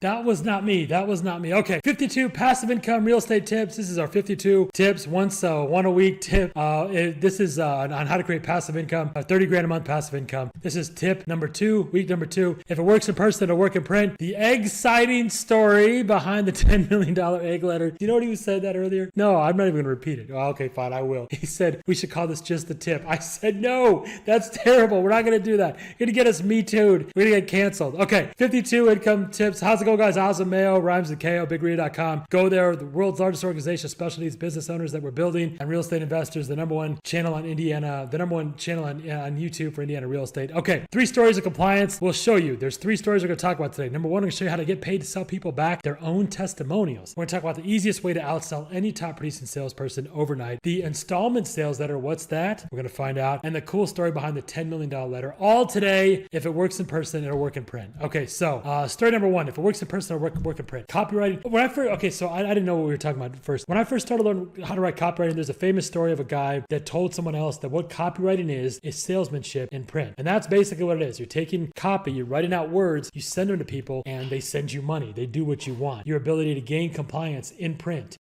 That was not me. That was not me. Okay, 52 passive income real estate tips. This is our 52 tips, one a week tip. This is on how to create passive income, 30 grand a month passive income. This is tip number 2, week number 2. If it works in person, it'll work in print. The egg-citing story behind the $10 million egg letter. Do you know what he said that earlier? No, I'm not even going to repeat it. Oh, okay, fine, I will. He said, we should call this just the tip. I said, no, that's terrible. We're not going to do that. You're going to get us Me Too'd. We're going to get canceled. Okay, 52 income tips. How's it go, guys? Awesome Mayo, rhymes with KO, bigreader.com. Go there. The world's largest organization of special needs business owners that we're building and real estate investors. The number one channel on Indiana, the number one channel on YouTube for Indiana real estate. Okay, 3 stories of compliance. We'll show you. There's 3 stories we're going to talk about today. Number 1, I'm going to show you how to get paid to sell people back their own testimonials. We're going to talk about the easiest way to outsell any top producing salesperson overnight. The installment sales letter, what's that? We're going to find out. And the cool story behind the $10 million letter. All today. If it works in person, it'll work in print. Okay, so story number 1. If it works in person, it'll work in print. Copywriting. I didn't know what we were talking about first. When I first started learning how to write copywriting, there's a famous story of a guy that told someone else that what copywriting is salesmanship in print. And that's basically what it is. You're taking copy, you're writing out words, you send them to people, and they send you money. They do what you want. Your ability to gain compliance in print.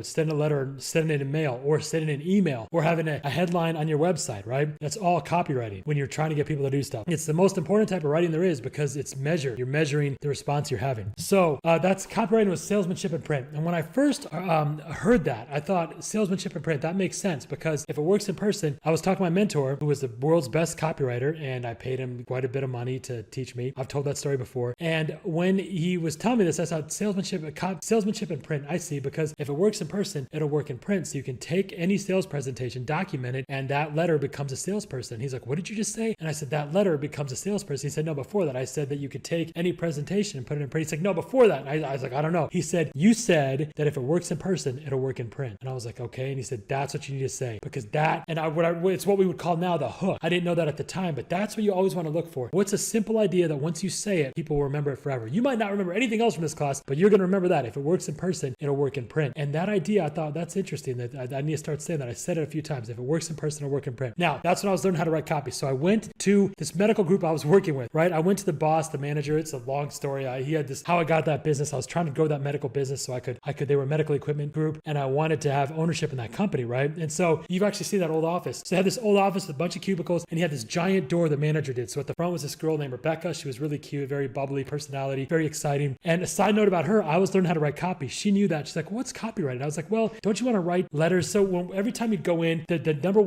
Send a letter, send it in mail, or send it in email, or having a headline on your website, right? That's all copywriting when you're trying to get people to do stuff. It's the most important type of writing there is because it's measured. You're measuring the response you're having. So that's copywriting with salesmanship in print. And when I first heard that, I thought salesmanship in print, that makes sense because if it works in person, I was talking to my mentor who was the world's best copywriter and I paid him quite a bit of money to teach me. I've told that story before. And when he was telling me this, I thought salesmanship in print, I see, because if it works in person, it'll work in print. So you can take any sales presentation, document it, and that letter becomes a salesperson. He's like, what did you just say? And I said, that letter becomes a salesperson. He said, no, before that, I said that you could take any presentation and put it in print. He's like, no, before that. I was like, I don't know. He said, you said that if it works in person, it'll work in print. And I was like, okay. And he said, that's what you need to say because that, and it's what we would call now the hook. I didn't know that at the time, but that's what you always want to look for. What's a simple idea that once you say it, people will remember it forever. You might not remember anything else from this class, but you're going to remember that. If it works in person, it'll work in print. And that idea, I thought that's interesting that I need to start saying that. I said it a few times. If it works in person, it'll work in print. Now, that's when I was learning how to write copy. So I went to this medical group I was working with, right? I went to the boss, the manager. It's a long story. He had this, how I got that business. I was trying to grow that medical business so I could, they were a medical equipment group and I wanted to have ownership in that company, right? And so you've actually seen that old office. So I had this old office with a bunch of cubicles and he had this giant door the manager did. So at the front was this girl named Rebecca. She was really cute, very bubbly personality, very exciting. And a side note about her, I was learning how to write copy. She knew that. She's like, what's copyright? I was like, well, don't you want to write letters? So every time you'd go in, the number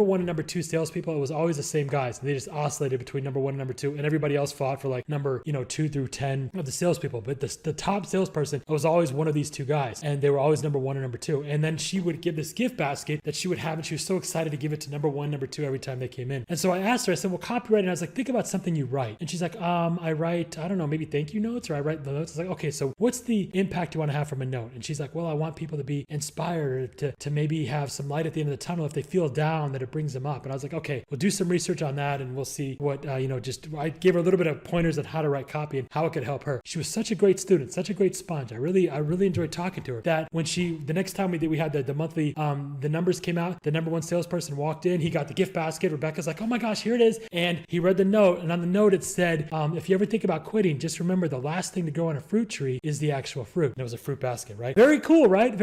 one and number 2 salespeople, it was always the same guys. And they just oscillated between number 1 and number 2. And everybody else fought for like number 2 through 10 of the salespeople. But the top salesperson was always one of these 2 guys. And they were always number 1 and number 2. And then she would give this gift basket that she would have. And she was so excited to give it to number 1, number 2 every time they came in. And so I asked her, I said, well, copywriting. I was like, think about something you write. And she's like, I write, I don't know, maybe thank you notes or I write the notes. I was like, okay, so what's the impact you want to have from a note? And she's like, well, I want people to be inspired to maybe have some light at the end of the tunnel. If they feel down, that it brings them up. And I was like, okay, we'll do some research on that and we'll see what, I gave her a little bit of pointers on how to write copy and how it could help her. She was such a great student, such a great sponge. I really enjoyed talking to her. That when the next time we had the monthly, the numbers came out, the number 1 salesperson walked in, he got the gift basket. Rebecca's like, oh my gosh, here it is. And he read the note. And on the note, it said, if you ever think about quitting, just remember the last thing to grow on a fruit tree is the actual fruit. And it was a fruit basket, right? Very cool, right?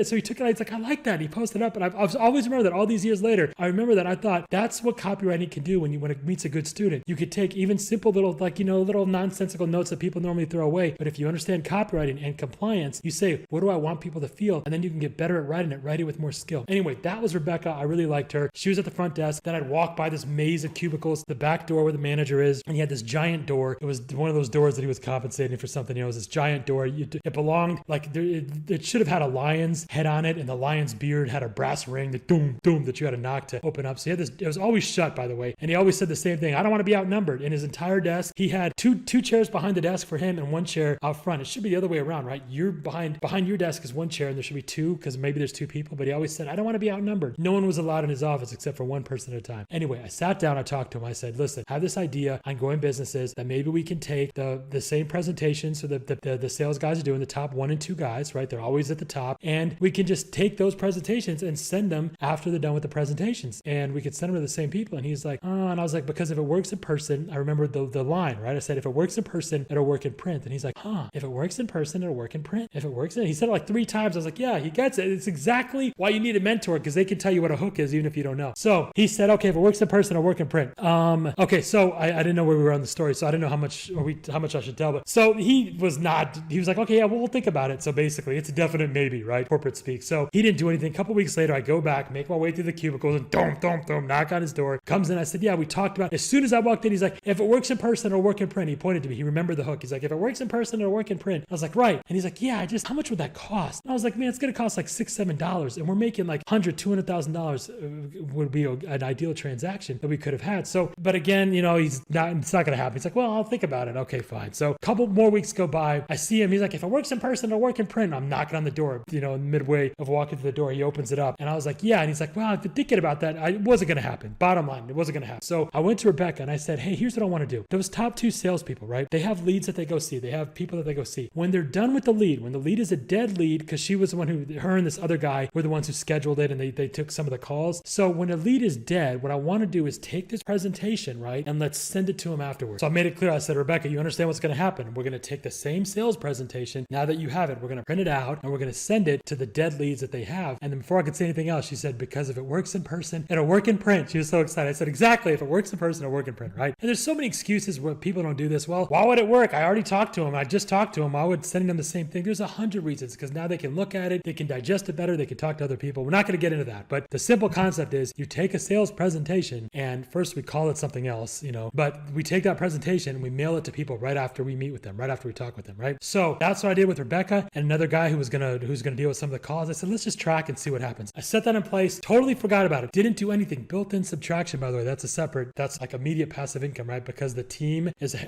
So he took it. He's like, I like that. He posted up. And I've always remembered that all these years later, I remember that I thought that's what copywriting can do when it meets a good student. You could take even simple little, little nonsensical notes that people normally throw away. But if you understand copywriting and compliance, you say, what do I want people to feel? And then you can get better at writing it with more skill. Anyway, that was Rebecca. I really liked her. She was at the front desk. Then I'd walk by this maze of cubicles, the back door where the manager is. And he had this giant door. It was one of those doors that he was compensating for something. It was this giant door. It belonged, it should have had a lion's head on it. And the lion's beard had a brass ring, the doom, doom that you had to knock to open up. So he had this, it was always shut, by the way. And he always said the same thing. I don't want to be outnumbered. In his entire desk, he had two chairs behind the desk for him and 1 chair out front. It should be the other way around, right? You're behind your desk is 1 chair and there should be 2 because maybe there's 2 people. But he always said, I don't want to be outnumbered. No one was allowed in his office except for 1 person at a time. Anyway, I sat down, I talked to him. I said, listen, I have this idea on growing businesses that maybe we can take the same presentation. So the sales guys are doing the top 1 and 2 guys, right? They're always at the top. And we can just take those presentations and send them after they're done with the presentations. And we could send them to the same people. And he's like, oh, and I was like, because if it works in person, I remember the line, right? I said, if it works in person, it'll work in print. print. And he's like, if it works in person, it'll work in print. If it works he said it like 3 times. I was like, yeah, he gets it. It's exactly why you need a mentor, because they can tell you what a hook is even if you don't know. So he said, okay, if it works in person, it'll work in print. Okay, so I didn't know where we were on the story, so I didn't know how much I should tell. But so he was like, okay, yeah, well, we'll think about it. So basically, it's a definite maybe, right? Corporate speak. So he didn't do anything. A couple weeks later, I go back, make my way through the cubicles, and knock on his door. Comes in. I said, yeah, we talked about it. As soon as I walked in, he's like, if it works in person, it'll work in print. He pointed to me. He remembered the hook. He's like, if it works in person, it'll work in print. I was like, right. And he's like, yeah, how much would that cost? And I was like, man, it's going to cost like $6, $7. And we're making like $100,000, $200,000 would be an ideal transaction that we could have had. So, but again, it's not going to happen. He's like, well, I'll think about it. Okay, fine. So a couple more weeks go by. I see him. He's like, if it works in person, it'll work in print. I'm knocking on the door, midway of walking through the door, he opens it up. And I was like, yeah. And he's like, well, I've been thinking about that. It wasn't going to happen. Bottom line, it wasn't going to happen. So I went to Rebecca and I said, hey, here's what I want to do. Those top 2 salespeople, right? They have leads that they go see. They have people that they go see. When they're done with the lead, when the lead is a dead lead, because she was the one her and this other guy were the ones who scheduled it and they took some of the calls. So when a lead is dead, what I want to do is take this presentation, right? And let's send it to him afterwards. So I made it clear. I said, Rebecca, you understand what's going to happen. We're going to take the same sales presentation. Now that you have it, we're going to print it out and we're going to send it to the dead leads that they have. And then before I could say anything else, she said, because if it works in person, it'll work in print. She was so excited. I said, exactly. If it works in person, it'll work in print, right? And there's so many excuses where people don't do this. Well, why would it work? I already talked to him. I just talked to him. I would send them the same thing. There's 100 reasons, because now they can look at it. They can digest it better. They can talk to other people. We're not going to get into that. But the simple concept is you take a sales presentation and first we call it something else, but we take that presentation and we mail it to people right after we meet with them, right after we talk with them, right? So that's what I did with Rebecca and another guy who's gonna deal with some of the calls. I said, let's just track and see what happens. I set that in place, totally forgot about it. Didn't do anything. Built-in subtraction, by the way, that's like immediate passive income, right? Because the team is we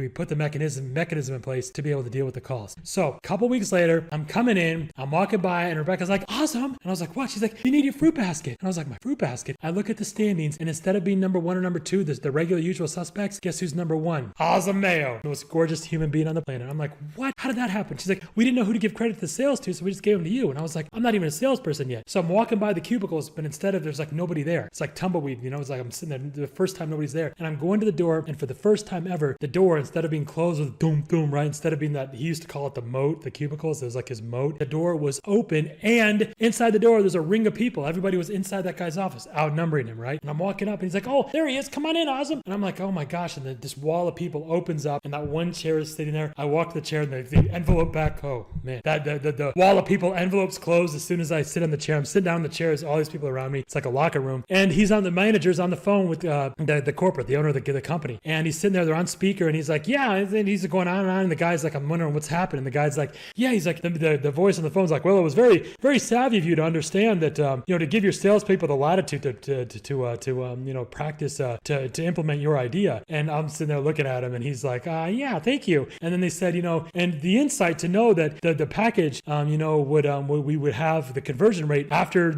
put the mechanism in place to be able to deal with the calls. So a couple weeks later, I'm coming in, I'm walking by and Rebecca's like, awesome. And I was like, what? She's like, you need your fruit basket. And I was like, my fruit basket? I look at the standings and instead of being number 1 or number 2, the regular usual suspects, guess who's number 1? Awesome Mayo, the most gorgeous human being on the planet. I'm like, what? How did that happen? She's like, we didn't know who to give credit to the sales to, so we just gave them to you. And I was like, I'm not even a salesperson yet. So I'm walking by the cubicles, but instead of there's like nobody there. It's like tumbleweed, it's like I'm sitting there the first time nobody's there. And I'm going to the door, and for the first time ever, the door, instead of being closed with doom, doom, right? Instead of being that, he used to call it the moat, the cubicles, it was like his moat. The door was open, and inside the door, there's a ring of people. Everybody was inside that guy's office, outnumbering him, right? And I'm walking up, and he's like, oh, there he is. Come on in, awesome. And I'm like, oh my gosh. And then this wall of people opens up, and that one chair is sitting there. I walk to the chair, and the envelope back. Oh man, the wall of people, envelopes closed as soon as I sit on the chair. I'm sitting down in the chair. There's all these people around me. It's like a locker room. And the manager's on the phone with the corporate, the owner of the company. And he's sitting there, they're on speaker, and he's like, yeah. And then he's going on and on. And the guy's like, I'm wondering what's happening. The guy's like, yeah. He's like, the voice on the phone's like, well, it was very, very savvy of you to understand that, to give your salespeople the latitude to practice, to implement your idea. And I'm sitting there looking at him, and he's like, yeah, thank you. And then they said, and the insight to know that the package, we would have the conversion rate after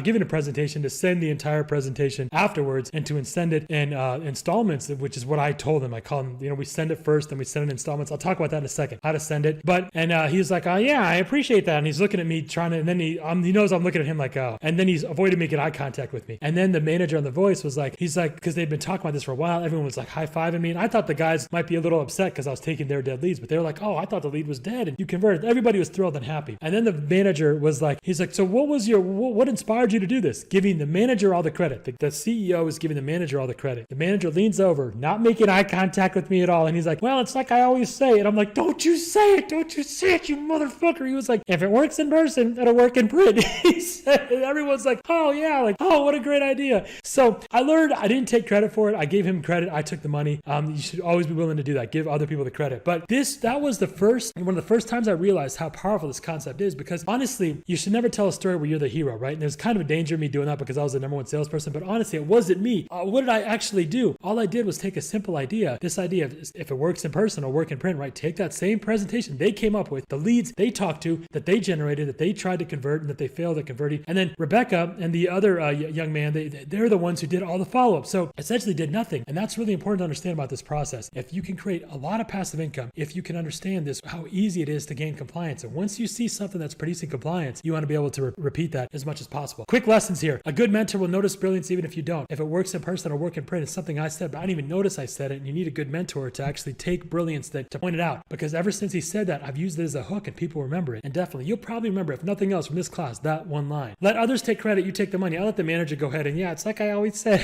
giving a presentation to send the entire presentation afterwards and to send it in installments, which is what I told him. I call them, we send it first, then we send it in installments. I'll talk about that in a second, how to send it. But, he was like, yeah, I appreciate that. And he's looking at me and then he knows I'm looking at him like, oh, and then he's avoided making eye contact with me. And then the manager on the voice was like, he's like, because they've been talking about this for a while, everyone was like high-fiving me. And I thought the guys might be a little upset because I was taking their dead leads, but they were like, oh, I thought the lead was dead and you converted. Everybody was thrilled and happy. And then the manager was like, he's like, so what inspired you to do this? Giving the manager all the credit. The CEO is giving the manager all the credit. The manager leans over, not making eye contact with me at all. And he's like, well, it's like I always say. And I'm like, don't you say it. Don't you say it, you motherfucker. He was like, if it works in person, it'll work in print. He said, and everyone's like, oh yeah, like, oh, what a great idea. So I learned, I didn't take credit for it. I gave him credit. I took the money. You should always be willing to do that. Give other people the credit. But that was one of the first times I realized how powerful this concept is, because honestly, you should never tell a story where you're the hero, right? And there's kind of a danger of me doing that because I was the number 1 salesperson, but honestly, it wasn't me. What did I actually do? All I did was take a simple idea. This idea of if it works in person or work in print, right? Take that same presentation they came up with, the leads they talked to, that they generated, that they tried to convert and that they failed at converting. And then Rebecca and the other young man, they're the ones who did all the follow-up. So essentially did nothing. And that's really important to understand about this process. If you can create a lot of passive income, if you can understand this, how easy it is to gain compliance. And once you see something that's producing compliance, you want to be able to repeat that as much as possible. Quick lessons here. A good mentor will notice brilliance even if you don't. If it works in person or work in print, it's something I said, but I didn't even notice I said it. And you need a good mentor mentor to actually take brilliance to point it out, because ever since he said that, I've used it as a hook and people remember it. And definitely, you'll probably remember, if nothing else from this class, that one line. Let others take credit, you take the money. I'll let the manager go ahead and it's like I always said,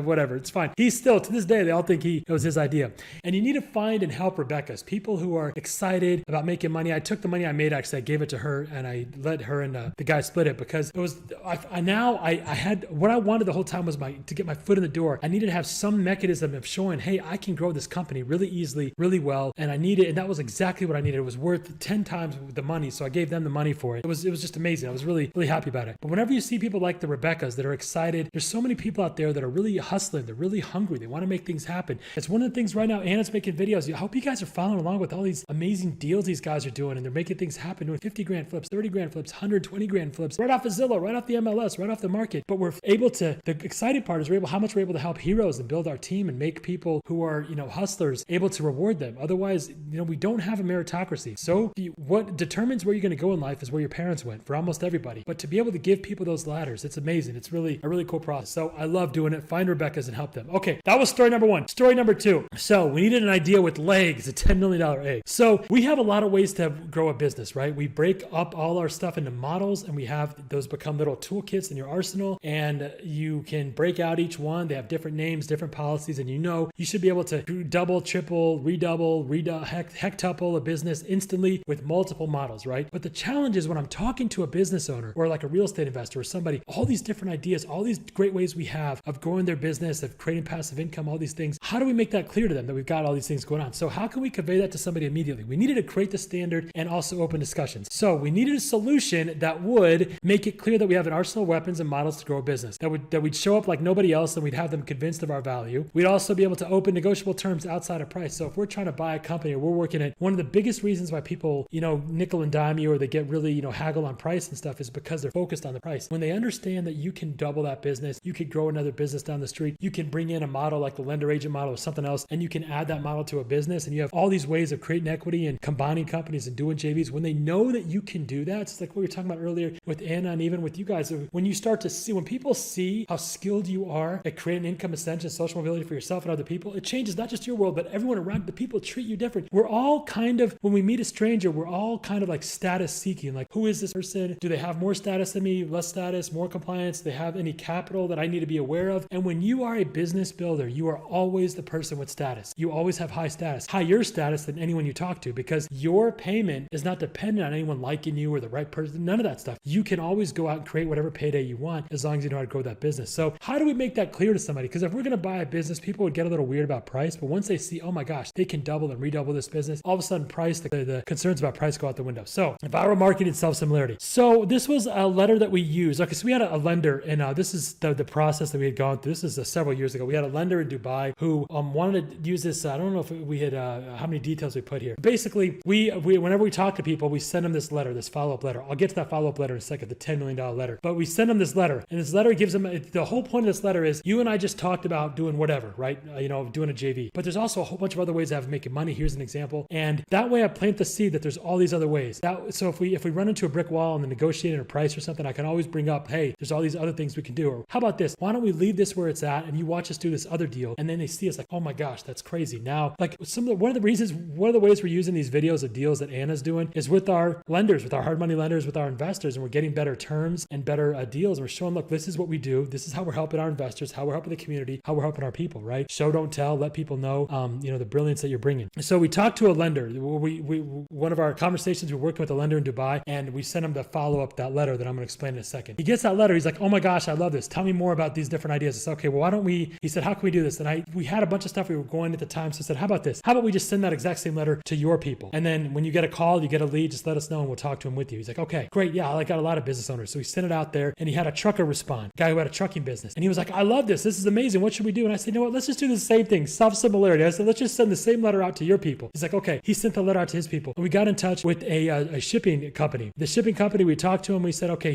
whatever, it's fine. He's still, to this day, they all think it was his idea. And you need to find and help Rebecca's, people who are excited about making money. I took the money I made, actually, I gave it to her and I let her and the guy split it, because it was, I had, what I wanted the whole time was to get my foot in the door. I needed to have some mechanism of showing, hey, I can grow this company really easily, really well. And I needed, and that was exactly what I needed. It was worth 10 times the money. So I gave them the money for it. It was just amazing. I was really, really happy about it. But whenever you see people like the Rebeccas that are excited, there's so many people out there that are really hustling. They're really hungry. They want to make things happen. It's one of the things right now. Anna's making videos. I hope you guys are following along with all these amazing deals these guys are doing, and they're making things happen, doing 50 grand flips, 30 grand flips, 120 grand flips, right off of Zillow, right off the MLS, right off the market. But we're able to, the exciting part is how much we're able to help heroes and build our team and make people who are, hustlers, able to reward them. Otherwise, we don't have a meritocracy. So what determines where you're going to go in life is where your parents went for almost everybody. But to be able to give people those ladders, it's amazing. It's really a really cool process. So I love doing it. Find Rebecca's and help them. Okay, that was story number one. Story number two. So we needed an idea with legs, a $10 million egg. So we have a lot of ways to grow a business, right? We break up all our stuff into models, and we have those become little toolkits in your arsenal, and you can break out each one. They have different names, different policies, and you should be able to double, triple, redouble, hectuple a business instantly with multiple models, right? But the challenge is when I'm talking to a business owner or like a real estate investor or somebody, all these different ideas, all these great ways we have of growing their business, of creating passive income, all these things, how do we make that clear to them that we've got all these things going on? So how can we convey that to somebody immediately? We needed to create the standard and also open discussions. So we needed a solution that would make it clear that we have an arsenal of weapons and models to grow a business, that we'd show up like nobody else, and we'd have them convinced of our value. We'd also be able to open negotiable terms outside of price. So if we're trying to buy a company or we're working at, one of the biggest reasons why people, nickel and dime you, or they get really, haggle on price and stuff, is because they're focused on the price. When they understand that you can double that business, you could grow another business down the street, you can bring in a model like the lender agent model or something else, and you can add that model to a business, and you have all these ways of creating equity and combining companies and doing JVs. When they know that you can do that, it's like what we were talking about earlier with Anna and even with you guys. When you start to see, when people see how skilled you are at creating income ascension, social mobility for yourself and other people, it changes not just your world, but everyone around. The people treat you different. We're all kind of, when we meet a stranger, we're all kind of like status seeking. Like, who is this person? Do they have more status than me? Less status? More compliance? Do they have any capital that I need to be aware of? And when you are a business builder, you are always the person with status. You always have high status, higher status than anyone you talk to, because your payment is not dependent on anyone liking you or the right person. None of that stuff. You can always go out and create whatever payday you want as long as you know how to grow that business. So how do we make that clear to somebody? Because if we're going to buy a business, people would get a little weird about price, but once they see, oh my gosh, they can double and redouble this business, all of a sudden price, the concerns about price go out the window. So viral marketing, self-similarity. So this was a letter that we used. Okay, so we had a lender, and this is the process that we had gone through. This is several years ago. We had a lender in Dubai who wanted to use this. I don't know if we had how many details we put here. Basically, we whenever we talk to people, we send them this letter, this follow-up letter. I'll get to that follow-up letter in a second, the $10 million letter. But we send them this letter, and this letter gives them, the whole point of this letter is, you and I just talked about doing whatever, right? Doing a JV. But there's also a whole bunch of other ways of making money. Here's an example. And that way I plant the seed that there's all these other ways. So if we run into a brick wall and negotiating a price or something, I can always bring up, hey, there's all these other things we can do. Or how about this? Why don't we leave this where it's at and you watch us do this other deal? And then they see us like, oh my gosh, that's crazy. Now, like one of the ways we're using these videos of deals that Anna's doing is with our lenders, with our hard money lenders, with our investors, and we're getting better terms and better deals. And we're showing, look, this is what we do. This is how we're helping our investors, how we're helping the community, how we're helping our people, right? Show, don't tell, let people know, the brilliance that you're bringing. So we talked to a lender. One of our conversations, we're working with a lender in Dubai, and we sent him the follow-up, that letter that I'm going to explain in a second. He gets that letter. He's like, oh my gosh, I love this. Tell me more about these different ideas. I said, okay, well, why don't he said, how can we do this? And we had a bunch of stuff we were going at the time. So I said, how about this? How about we just send that exact same letter to your people? And then when you get a call, you get a lead, just let us know and we'll talk to him with you. He's like, okay, great. Yeah, I got a lot of business owners. So he sent it out there, and he had a trucker respond, a guy who had a trucking business. And he was like, I love this. This is amazing. What should we do? And I said, you know what? Let's just do the same thing. Self-similarity. I said, let's just send the same letter out to your people. He's like, okay. He sent the letter out to his people. And we got in touch with a shipping company. The shipping company, we talked to him. We said, okay,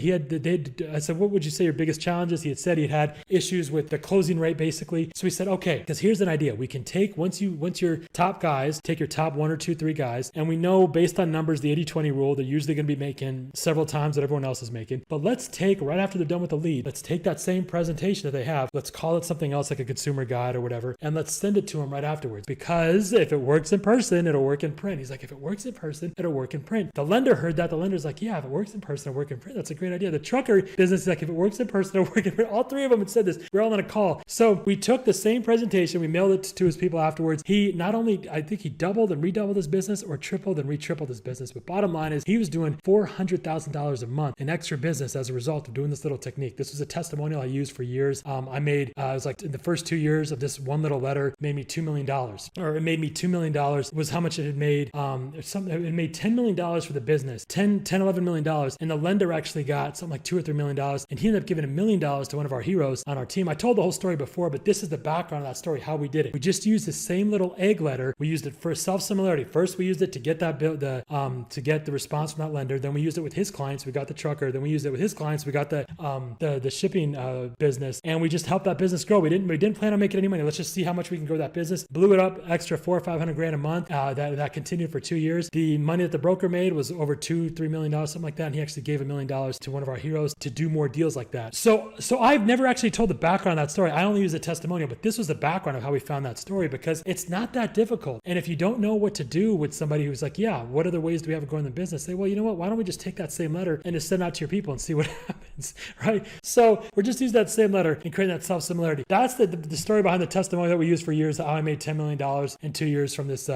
I said, what would you say your biggest challenges? He had said he had issues with the closing rate, basically. So we said, okay, because here's an idea. We can take, once your top guys, take your top 1 or 2, 3 guys, and we know based on numbers, the 80-20 rule, they're usually going to be making several times that everyone else is making. But let's take, right after they're done with the lead, let's take that same presentation that they have. Let's call it something else like a consumer guide or whatever, and let's send it to them right right afterwards, because if it works in person, it'll work in print. He's like, if it works in person, it'll work in print. The lender heard that. The lender's like, yeah, if it works in person, it'll work in print. That's a great idea. The trucker business is like, if it works in person, it'll work in print. All three of them had said this. We're all on a call. So we took the same presentation. We mailed it to his people afterwards. He not only, I think he doubled and redoubled his business, or tripled and re-tripled his business. But bottom line is, he was doing $400,000 a month in extra business as a result of doing this little technique. This was a testimonial I used for years. I made, it was like in the first 2 years of this one little letter, made me $2 million, or it made me $2 million was how much it had made. It made $10 million for the business, $11 million. And the lender actually got something like $2 or $3 million. And he ended up giving $1 million to one of our heroes on our team. I told the whole story before, but this is the background of that story, how we did it. We just used the same little egg letter. We used it for self-similarity. First, we used it to get that bill, to get the response from that lender. Then we used it with his clients. We got the trucker. Then we used it with his clients. We got the shipping business, and we just helped that business grow. We didn't plan on making any money. Let's just see how much we can grow that business. Blew it up, extra $400,000 or $500,000 a month. That continued for 2 years. The money that the broker made was over $2-3 million, something like that. And he actually gave $1 million to one of our heroes to do more deals like that. So I've never actually told the background of that story. I only use a testimonial, but this was the background of how we found that story, because it's not that difficult. And if you don't know what to do with somebody who's like, yeah, what other ways do we have of growing the business? Say, well, you know what? Why don't we just take that same letter and just send it out to your people and see what happens, right? So we're just using that same letter and creating that self-similarity. That's the story behind the testimony that we used for years, how I made $10 million in 2 years from this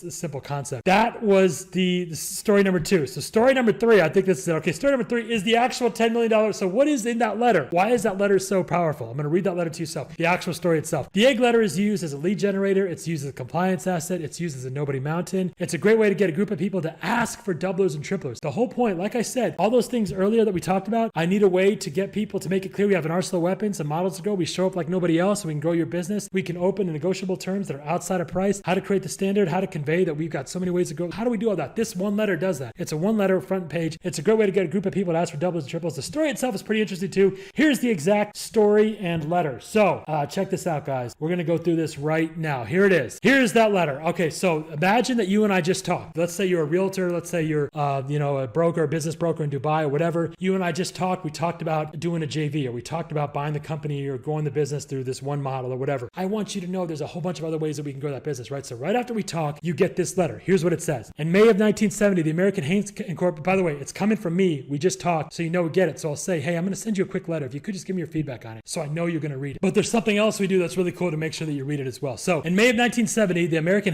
simple concept. That was the story number 2. So story number 3, I think this is it. Okay, story number 3 is the actual $10 million. So what is in that letter? Why is that letter so powerful? I'm going to read that letter to yourself. The actual story itself. The egg letter is used as a lead generator. It's used as a compliance asset. It's used as a nobody mountain. It's a great way to get a group of people to ask for doublers and triplers. The whole point, like I said, all those things earlier that we talked about, I need a way to get people to make it clear we have an arsenal of weapons and models to go. We show up like nobody else, so we can grow your business. We can open negotiable terms that are outside of price, how to create the standard, how to convey that we've got so many ways to go. How do we do all that? This one letter does that. It's a one letter front page. It's a great way to get a group of people to ask for doubles and triples. The story itself is pretty interesting too. Here's the exact story and letter. So check this out, guys. We're going to go through this right now. Here it is. Here's that letter. Okay, so imagine that you and I just talked. Let's say you're a realtor. Let's say you're a broker, a business broker in Dubai or whatever. You and I just talked. We talked about doing a JV, or we talked about buying the company or growing the business through this one model or whatever. I want you to know there's a whole bunch of other ways that we can grow that business, right? So right after we talk, you get this letter. Here's what it says. In May of 1970, the American Haynes Incorporated, by the way, it's coming from me. We just talked, so you know we get it. So I'll say, hey, I'm going to send you a quick letter. If you could just give me your feedback on it, so I know you're going to read it. But there's something else we do that's really cool to make sure that you read it as well. So in May of 1970, the American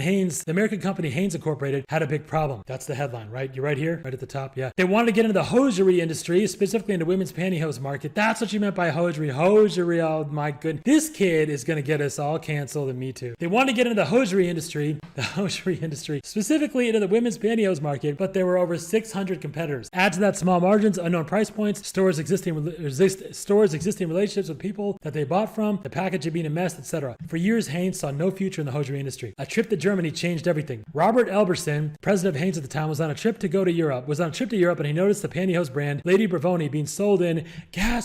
company Haynes Incorporated had a big problem. That's the headline, right? You're right here, right at the top. Yeah. They wanted to get into the hosiery industry, specifically into women's pantyhose market. That's what you meant by hosiery. Hosiery, oh my goodness. This kid is going to get us all canceled, and me too. They wanted to get into the hosiery industry, specifically into the women's pantyhose market, but there were over 600 competitors. Add to that small margins, unknown price points, stores' existing relationships with people that they bought from, the packaging being a mess, etc. For years, Haynes saw no future in the hosiery industry. A trip to Germany changed everything. Robert Elberson, president of Haynes at the time, was on a trip to Europe, and he noticed the pantyhose brand Lady Bravoni being sold in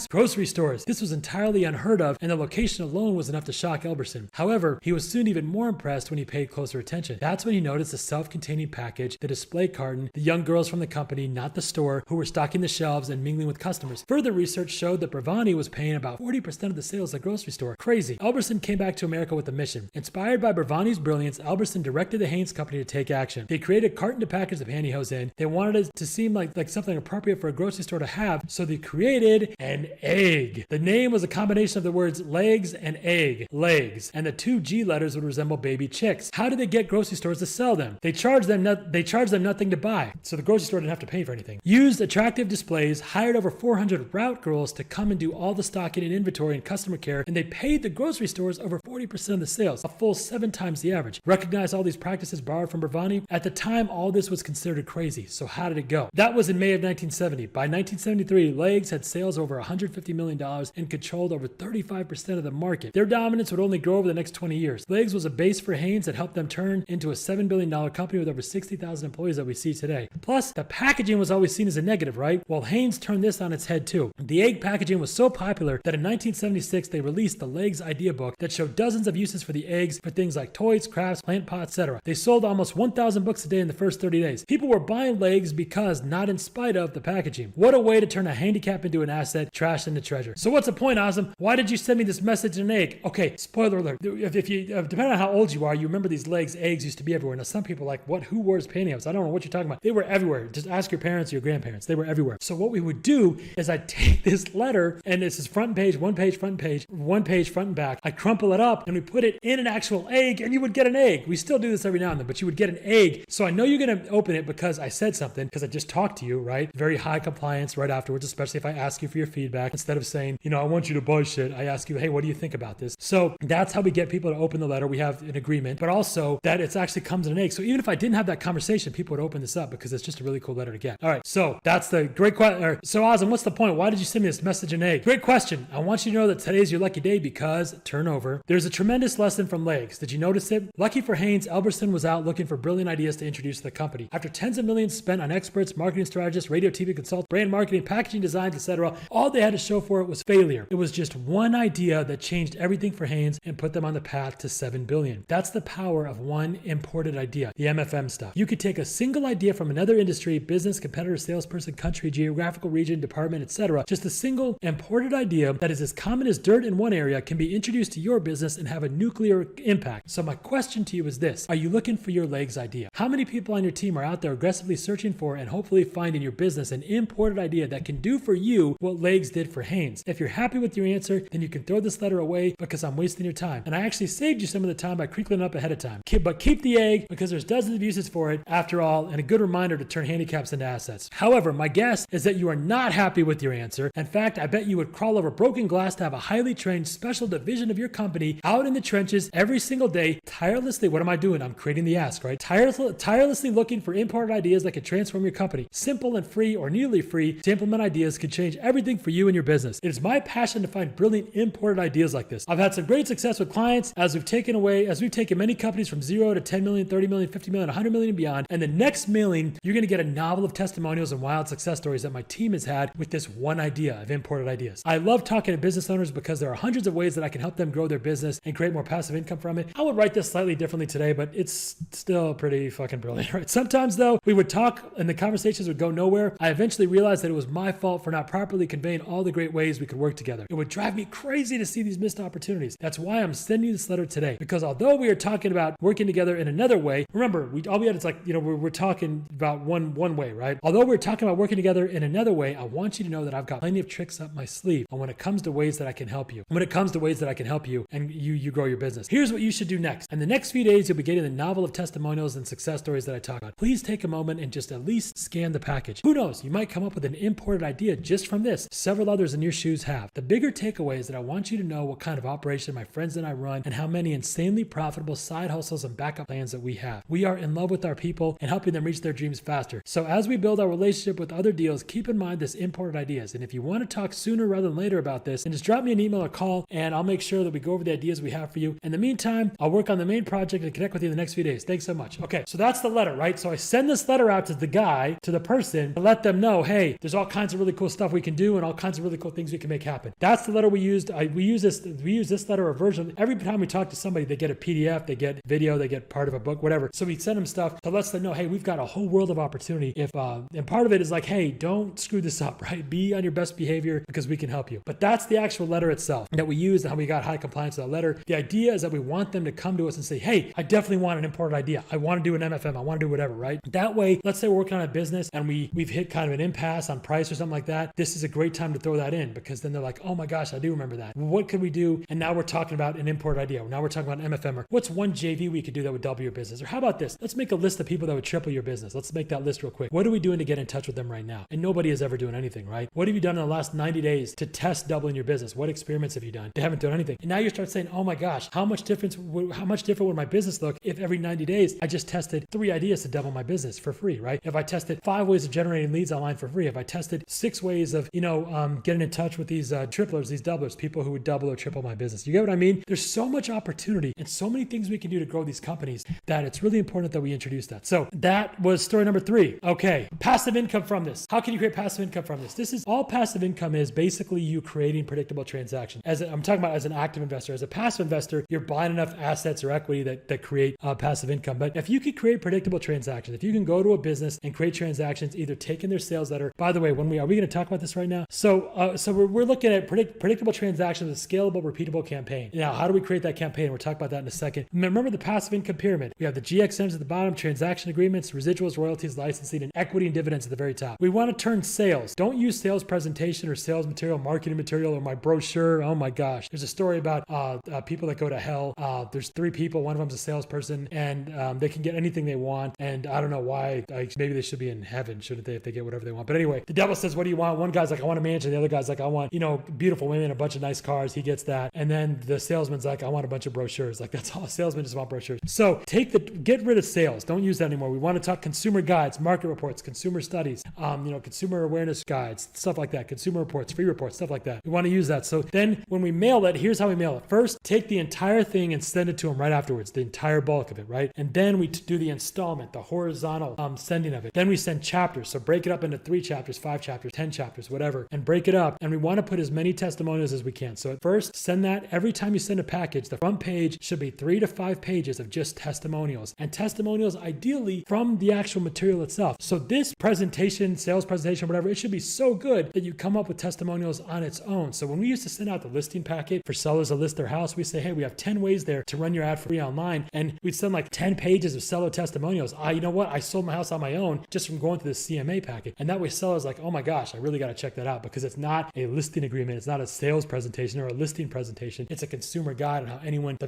grocery stores. This was entirely unheard of, and the location alone was enough to shock Elberson. However, he was soon even more impressed when he paid closer attention. That's when he noticed the self-containing package, the display carton, the young girls from the company, not the store, who were stocking the shelves and mingling with customers. Further research showed that Bravani was paying about 40% of the sales at the grocery store. Crazy. Elberson came back to America with a mission. Inspired by Bravani's brilliance, Elberson directed the Haynes company to take action. They created a carton to package the pantyhose in. They wanted it to seem like something appropriate for a grocery store to have, so they created an egg. The name was a combination of the words legs and egg, legs, and the 2 G letters would resemble baby chicks. How did they get grocery stores to sell them? They charged them nothing to buy, so the grocery store didn't have to pay for anything. Used attractive displays, hired over 400 route girls to come and do all the stocking and inventory and customer care, and they paid the grocery stores over 40% of the sales, a full 7 times the average. Recognized all these practices borrowed from Bravani. At the time, all this was considered crazy, so how did it go? That was in May of 1970. By 1973, Legs had sales over $150 million and controlled over 35% of the market. Their dominance would only grow over the next 20 years. Legs was a base for Haynes that helped them turn into a $7 billion company with over 60,000 employees that we see today. Plus, the packaging was always seen as a negative, right? Well, Haynes turned this on its head too. The egg packaging was so popular that in 1976, they released the Legs idea book that showed dozens of uses for the eggs for things like toys, crafts, plant pots, etc. They sold almost 1,000 books a day in the first 30 days. People were buying Legs because, not in spite of, the packaging. What a way to turn a handicapped handicap into an asset, trash into treasure. So what's the point, Azam? Why did you send me this message in an egg? Okay, spoiler alert. If you, depending on how old you are, you remember these eggs used to be everywhere. Now, some people are like, what? Who wears pantyhose? I don't know what you're talking about. They were everywhere. Just ask your parents or your grandparents. They were everywhere. So what we would do is I'd take this letter, and this is front page, one page, front and back. I crumple it up, and we put it in an actual egg, and you would get an egg. We still do this every now and then, but you would get an egg. So I know you're going to open it because I said something, because I just talked to you, right? Very high compliance right afterwards, especially if I ask you for your feedback. Instead of saying, I want you to buy shit, I ask you, hey, what do you think about this? So that's how we get people to open the letter. We have an agreement, but also that it actually comes in an egg. So even if I didn't have that conversation, people would open this up because it's just a really cool letter to get. All right, so that's the great question. So Azam, what's the point? Why did you send me this message in egg? Great question. I want you to know that today is your lucky day because, turnover, there's a tremendous lesson from legs. Did you notice it? Lucky for Haynes, Elberson was out looking for brilliant ideas to introduce to the company. After tens of millions spent on experts, marketing strategists, radio, TV consultants, brand marketing, packaging designs, etc., all they had to show for it was failure. It was just one idea that changed everything for Haynes and put them on the path to $7 billion. That's the power of one imported idea, the MFM stuff. You could take a single idea from another industry, business, competitor, salesperson, country, geographical region, department, etc. Just a single imported idea that is as common as dirt in one area can be introduced to your business and have a nuclear impact. So my question to you is this: are you looking for your legs idea? How many people on your team are out there aggressively searching for and hopefully find in your business an imported idea that can do for you what legs did for Haynes? If you're happy with your answer, then you can throw this letter away because I'm wasting your time. And I actually saved you some of the time by crinkling it up ahead of time. But keep the egg because there's dozens of uses for it after all, and a good reminder to turn handicaps into assets. However, my guess is that you are not happy with your answer. In fact, I bet you would crawl over broken glass to have a highly trained special division of your company out in the trenches every single day, tirelessly. What am I doing? I'm creating the ask, right? Tirelessly looking for imported ideas that could transform your company. Simple and free or nearly free to implement ideas could change everything for you and your business. It is my passion to find brilliant imported ideas like this. I've had some great success with clients as we've taken many companies from 0 to 10 million, 30 million, 50 million, 100 million and beyond. And the next mailing, you're going to get a novel of testimonials and wild success stories that my team has had with this one idea of imported ideas. I love talking to business owners because there are hundreds of ways that I can help them grow their business and create more passive income from it. I would write this slightly differently today, but it's still pretty fucking brilliant, right? Sometimes though, we would talk and the conversations would go nowhere. I eventually realized that it was my fault for not properly conveying all the great ways we could work together. It would drive me crazy to see these missed opportunities. That's why I'm sending you this letter today, because although we are talking about working together in another way, remember, we're talking about one way, right? Although we're talking about working together in another way, I want you to know that I've got plenty of tricks up my sleeve. And when it comes to ways that I can help you, and you grow your business, here's what you should do next. In the next few days, you'll be getting the novel of testimonials and success stories that I talk about. Please take a moment and just at least scan the package. Who knows? You might come up with an imported idea just from this. Several others in your shoes have. The bigger takeaway is that I want you to know what kind of operation my friends and I run and how many insanely profitable side hustles and backup plans that we have. We are in love with our people and helping them reach their dreams faster. So as we build our relationship with other deals, keep in mind this imported ideas. And if you want to talk sooner rather than later about this, then just drop me an email or call and I'll make sure that we go over the ideas we have for you. In the meantime, I'll work on the main project and connect with you in the next few days. Thanks so much. Okay, so that's the letter, right? So I send this letter out to the person to let them know, hey, there's all kinds of really cool stuff we can do and all kinds of really cool things we can make happen. That's the letter we used. We use this letter or version. Every time we talk to somebody, they get a PDF, they get video, they get part of a book, whatever. So we send them stuff to let them know, hey, we've got a whole world of opportunity. And part of it is like, hey, don't screw this up, right? Be on your best behavior because we can help you. But that's the actual letter itself that we use and how we got high compliance with that letter. The idea is that we want them to come to us and say, hey, I definitely want an imported idea. I want to do an MFM. I want to do whatever, right? That way, let's say we're working on a business and we've hit kind of an impasse on price or something like that. This is a great time to throw that in because then they're like, oh my gosh, I do remember that. What could we do? And now we're talking about an imported idea. Now we're talking about an MFM or what's one JV we could do that would double your business? Or how about this? Let's make a list of people that would triple your business. Let's make that list real quick. What are we doing to get in touch with them right now? And nobody is ever doing anything, right? What have you done in the last 90 days to test doubling your business? What experiments have you done? They haven't done anything. And now you start saying, oh my gosh, how much different would my business look if every 90 days I just tested 3 ideas to double my business for free, right? If I tested 5 ways of generating leads online for free, if I tested 6 ways of, getting in touch with these triplers, these doublers, people who would double or triple my business. You get what I mean? There's so much opportunity and so many things we can do to grow these companies that it's really important that we introduce that. So that was story number 3. Okay. Passive income from this. How can you create passive income from this? This is all passive income is basically you creating predictable transactions. I'm talking about as an active investor. As a passive investor, you're buying enough assets or equity that create passive income. But if you could create predictable transactions, if you can go to a business and create transactions, either taking their sales letter, by the way, are we going to talk talk about this right now? So we're looking at predictable transactions with scalable, repeatable campaign. Now, how do we create that campaign? We'll talk about that in a second. Remember the passive income pyramid. We have the GXMs at the bottom, transaction agreements, residuals, royalties, licensing, and equity and dividends at the very top. We want to turn sales. Don't use sales presentation or sales material, marketing material, or my brochure. Oh my gosh. There's a story about people that go to hell. There's 3 people. One of them's a salesperson, and they can get anything they want. And I don't know why. Maybe they should be in heaven, shouldn't they, if they get whatever they want? But anyway, the devil says, what do you want? One guy's like, I want a mansion. The other guy's like, I want, beautiful women, a bunch of nice cars. He gets that. And then the salesman's like, I want a bunch of brochures. Like, that's all. Salesmen just want brochures. So get rid of sales. Don't use that anymore. We want to talk consumer guides, market reports, consumer studies, consumer awareness guides, stuff like that, consumer reports, free reports, stuff like that. We want to use that. So then when we mail it, here's how we mail it. First, take the entire thing and send it to them right afterwards, the entire bulk of it, right? And then we do the installment, the horizontal sending of it. Then we send chapters. So break it up into 3 chapters, 5 chapters, 10 chapters, whatever, and break it up. And we want to put as many testimonials as we can. So at first, send that. Every time you send a package, the front page should be 3 to 5 pages of just testimonials, and testimonials ideally from the actual material itself. So this presentation, sales presentation, whatever, it should be so good that you come up with testimonials on its own. So when we used to send out the listing packet for sellers to list their house, we say, hey, we have 10 ways there to run your ad for free online. And we'd send like 10 pages of seller testimonials. You know what? I sold my house on my own just from going through the CMA packet. And that way sellers like, oh my gosh, I really got to check that out, because it's not a listing agreement. It's not a sales presentation or a listing presentation. It's a consumer guide on how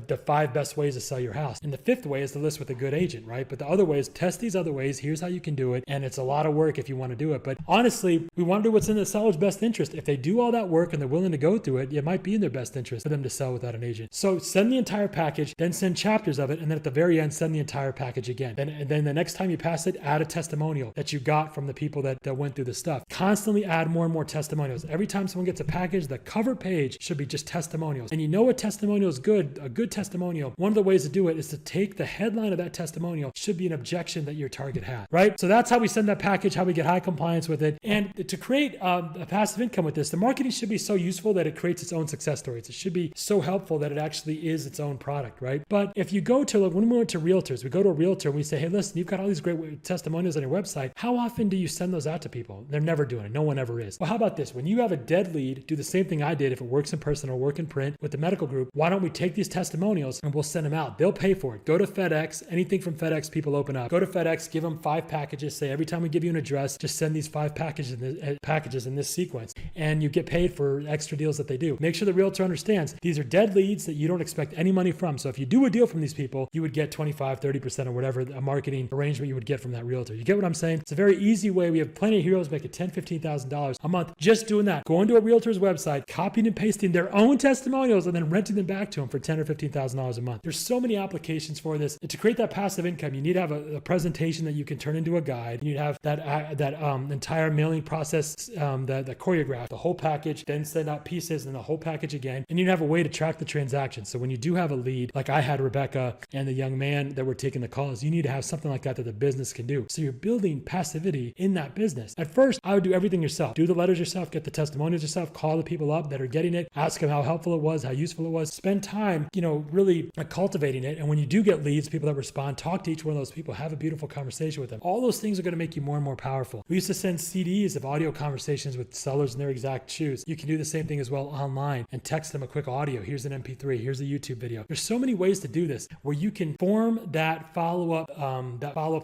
the 5 best ways to sell your house. And the 5th way is to list with a good agent, right? But the other ways, test these other ways. Here's how you can do it. And it's a lot of work if you want to do it. But honestly, we want to do what's in the seller's best interest. If they do all that work and they're willing to go through it, it might be in their best interest for them to sell without an agent. So send the entire package, then send chapters of it. And then at the very end, send the entire package again. And then the next time you pass it, add a testimonial that you got from the people that went through the stuff. Constantly add more and more testimonials. Every time someone gets a package, the cover page should be just testimonials. And you know what testimonial is good? A good testimonial, one of the ways to do it is to take the headline of that testimonial should be an objection that your target had, right? So that's how we send that package, how we get high compliance with it. And to create a passive income with this, the marketing should be so useful that it creates its own success stories. It should be so helpful that it actually is its own product, right? But if you go to, like when we went to realtors, we go to a realtor and we say, hey, listen, you've got all these great testimonials on your website. How often do you send those out to people? They're never doing it. No one ever is. Well, how about this? When you have a dead lead, do the same thing I did if it works in person or work in print with the medical group. Why don't we take these testimonials and we'll send them out? They'll pay for it. Go to FedEx. Anything from FedEx, people open up. Go to FedEx, give them 5 packages. Say every time we give you an address, just send these 5 packages in this sequence, and you get paid for extra deals that they do. Make sure the realtor understands these are dead leads that you don't expect any money from. So if you do a deal from these people, you would get 25, 30% or whatever a marketing arrangement you would get from that realtor. You get what I'm saying? It's a very easy way. We have plenty of heroes making $10,000, $15,000 a month just doing that. Going to a realtor's website, copying and pasting their own testimonials, and then renting them back to them for $10,000 or $15,000 a month. There's so many applications for this. And to create that passive income, you need to have a presentation that you can turn into a guide. You need to have that entire mailing process, the choreograph, the whole package, then send out pieces and the whole package again. And you have a way to track the transaction. So when you do have a lead, like I had Rebecca and the young man that were taking the calls, you need to have something like that the business can do. So you're building passivity in that business. At first, I would do everything yourself. Do the letters yourself, get the testimonials yourself, call the people up that are getting it, ask them how helpful it was, how useful it was. Spend time, really cultivating it. And when you do get leads, people that respond, talk to each one of those people, have a beautiful conversation with them. All those things are going to make you more and more powerful. We used to send CDs of audio conversations with sellers in their exact shoes. You can do the same thing as well online and text them a quick audio. Here's an MP3. Here's a YouTube video. There's so many ways to do this where you can form that follow-up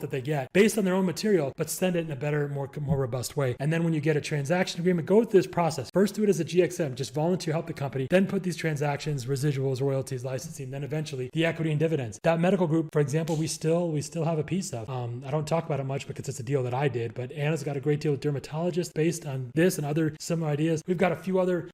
that they get based on their own material, but send it in a better, more robust way. And then when you get a transaction agreement, go through this process. First, do it as a GXM, just volunteer, help the company. Then put these transactions, residuals, royalties, licensing, then eventually the equity and dividends. That medical group, for example, we still have a piece of. I don't talk about it much because it's a deal that I did, but Anna's got a great deal with dermatologists based on this and other similar ideas. We've got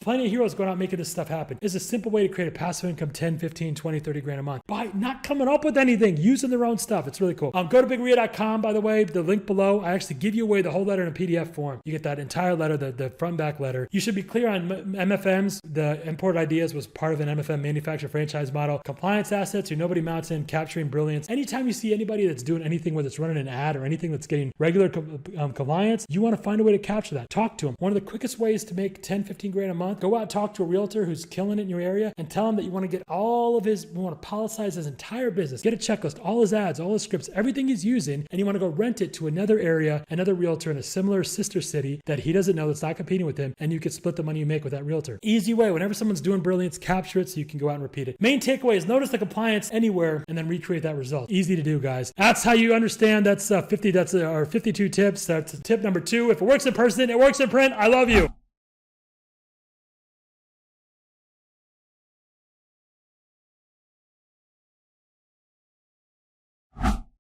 plenty of heroes going out making this stuff happen. It's a simple way to create a passive income, 10, 15, 20, 30 grand a month by not coming up with anything, using their own stuff. It's really cool. Go to bigria.com, by the way, the link below. I actually give you away the whole letter in a PDF form. You get that entire letter, the front and back letter. You should be clear on MFMs. The Imported Ideas was part of an MFM manufacturer franchise model. Compliance assets, your Nobody Mountain, capturing brilliance. Anytime you see anybody that's doing anything, whether it's running an ad or anything that's getting regular compliance, you want to find a way to capture that. Talk to them. One of the quickest ways ways to make 10, 15 grand a month. Go out and talk to a realtor who's killing it in your area and tell him that you want to get all of his, you want to politicize his entire business, get a checklist, all his ads, all his scripts, everything he's using, and you want to go rent it to another area, another realtor in a similar sister city that he doesn't know, that's not competing with him, and you could split the money you make with that realtor. Easy way. Whenever someone's doing brilliance, capture it so you can go out and repeat it. Main takeaway is notice the compliance anywhere and then recreate that result. Easy to do, guys. That's how you understand. That's 52 tips. That's tip number 2. If it works in person, it works in print. I love you.